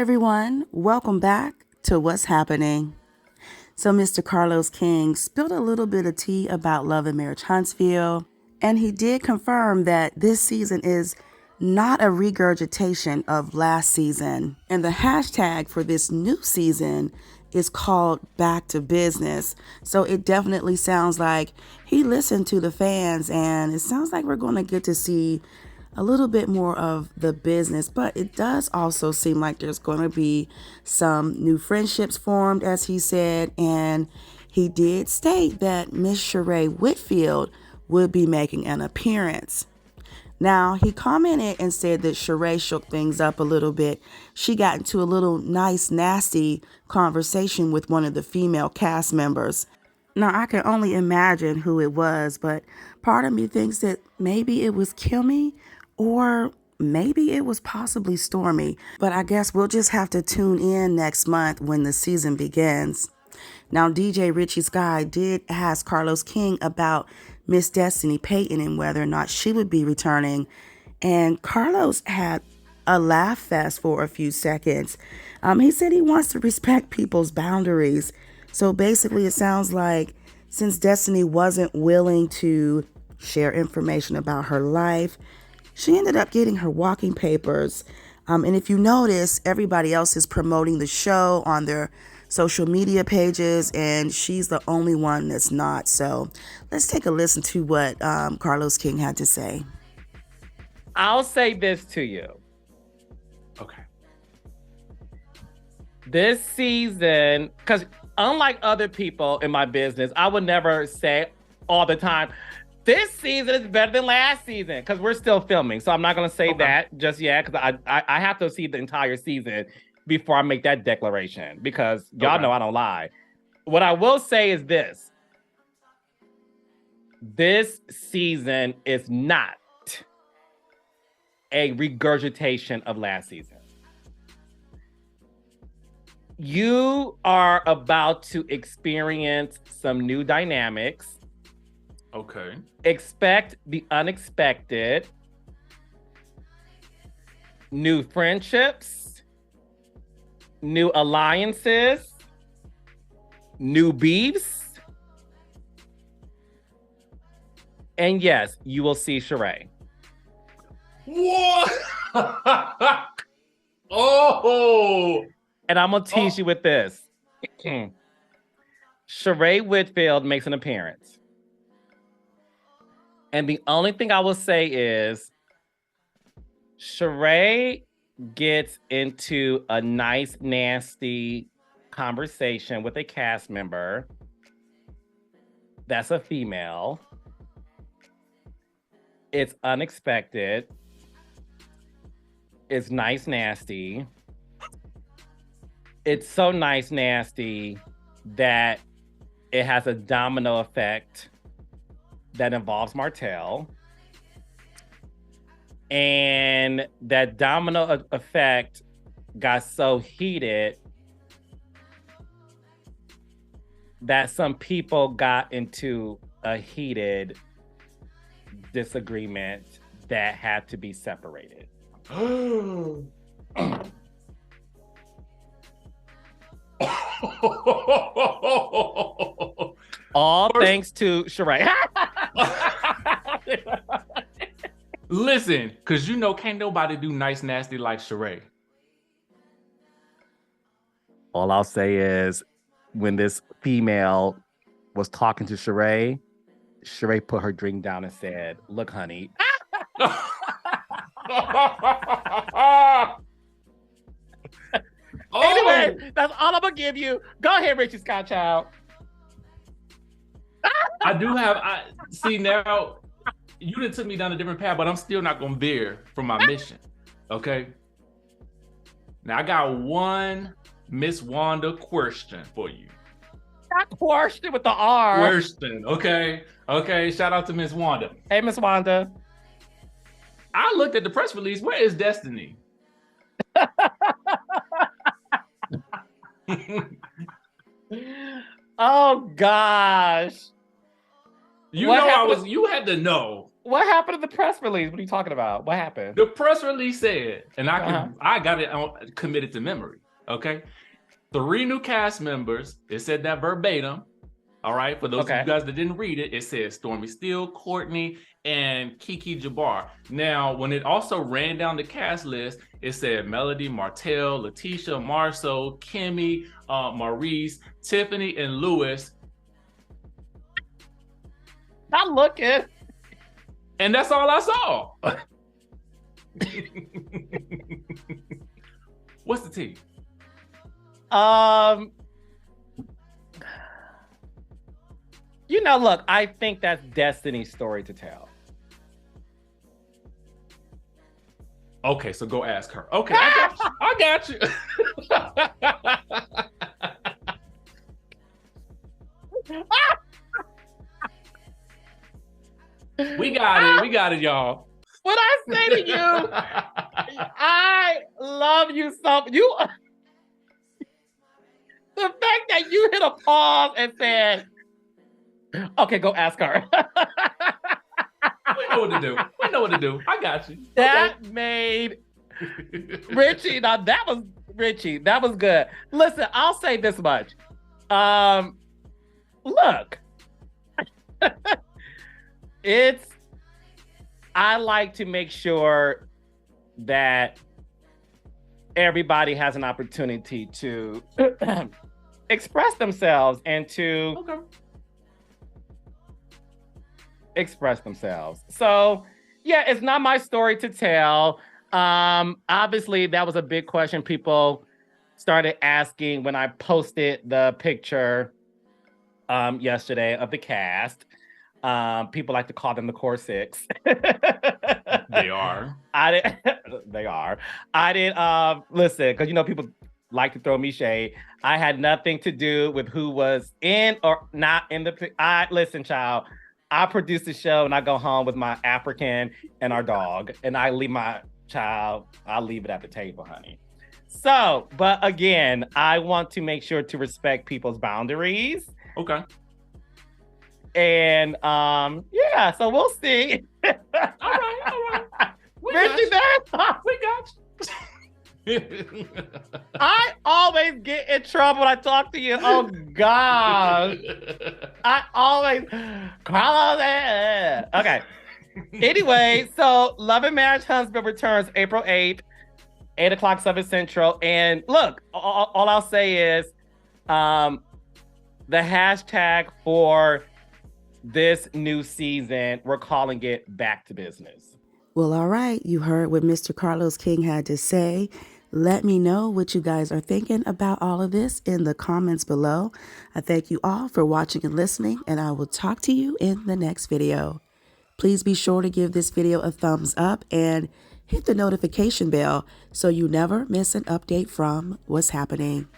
everyone, welcome back to What's Happening. So Mr. Carlos King spilled a little bit of tea about Love and Marriage Huntsville, and he did confirm that this season is not a regurgitation of last season. And the hashtag for this new season is called Back to Business. So it definitely sounds like he listened to the fans, and it sounds like we're going to get to see a little bit more of the business, but it does also seem like there's going to be some new friendships formed, as he said, and he did state that Miss Sheree Whitfield would be making an appearance. Now, he commented and said that Sheree shook things up a little bit. She got into a little nice, nasty conversation with one of the female cast members. Now, I can only imagine who it was, but part of me thinks that maybe it was Kimmy or maybe it was possibly Stormy. But I guess we'll just have to tune in next month when the season begins. Now, DJ Richie Sky did ask Carlos King about Miss Destiny Payton and whether or not she would be returning. And Carlos had a laugh fest for a few seconds. He said he wants to respect people's boundaries. So basically, it sounds like since Destiny wasn't willing to share information about her life, she ended up getting her walking papers. And if you notice, everybody else is promoting the show on their social media pages, and she's the only one that's not. So let's take a listen to what Carlos King had to say. I'll say this to you. Okay. This season, because unlike other people in my business, I would never say all the time, this season is better than last season, because we're still filming. So I'm not going to say that just yet, because I have to see the entire season before I make that declaration, because y'all know I don't lie. What I will say is this. This season is not a regurgitation of last season. You are about to experience some new dynamics. Okay. Expect the unexpected. New friendships. New alliances. New beefs. And yes, you will see Sheree. What? Oh! And I'm going to tease you with this. Sheree Whitfield makes an appearance. And the only thing I will say is Sheree gets into a nice, nasty conversation with a cast member that's a female. It's unexpected. It's nice, nasty. It's so nice, nasty that it has a domino effect that involves Martell. And that domino effect got so heated that some people got into a heated disagreement that had to be separated. All thanks to Sheree. Listen, because you know, can't nobody do nice, nasty like Sheree. All I'll say is when this female was talking to Sheree, Sheree put her drink down and said, "Look, honey." Anyway, that's all I'm gonna give you. Go ahead, Richie Scott Child. I do have. See now, you done took me down a different path, but I'm still not gonna veer from my mission. Okay. Now I got one Miss Wanda question for you. Not question with the R. Question. Okay. Okay. Shout out to Miss Wanda. Hey, Miss Wanda. I looked at the press release. Where is Destiny? Oh gosh. You had to know. What happened to the press release? What are you talking about? What happened? The press release said, and I got it committed to memory. Okay, 3 new cast members. It said that verbatim. All right, for those of you guys that didn't read it, it says stormisteele, Courtney, and Kiki Jabbar. Now, when it also ran down the cast list, it said Melody, Martell, Letitia, Marceau, Kimmy, Maurice, Tiffany, and Lewis. Not looking. And that's all I saw. What's the tea? You know, look, I think that's Destiny's story to tell. Okay, so go ask her. Okay, I got you. We got it, y'all. What I say to you, I love you so. The fact that you hit a pause and said, okay, go ask her. We know what to do. I got you. That made Richie. Now that was Richie. That was good. Listen, I'll say this much. Look, I like to make sure that everybody has an opportunity to express themselves and to express themselves. So yeah, it's not my story to tell. Obviously that was a big question people started asking when I posted the picture yesterday of the cast. People like to call them the Core Six. They are. They are. I didn't listen, because you know people like to throw me shade. I had nothing to do with who was in or not in the listen, child. I produce the show and I go home with my African and our dog, and I leave my child, I leave it at the table, honey. So, but again, I want to make sure to respect people's boundaries. Okay. And yeah, so we'll see. All right. We Richie, got you. I always get in trouble when I talk to you. Oh God. I always okay. Anyway, so Love and Marriage Huntsville returns April 8th, 8 o'clock 7 Central. And look, all I'll say is the hashtag for this new season, we're calling it Back to Business. Well, all right. You heard what Mr. Carlos King had to say. Let me know what you guys are thinking about all of this in the comments below. I thank you all for watching and listening, and I will talk to you in the next video. Please be sure to give this video a thumbs up and hit the notification bell so you never miss an update from what's happening.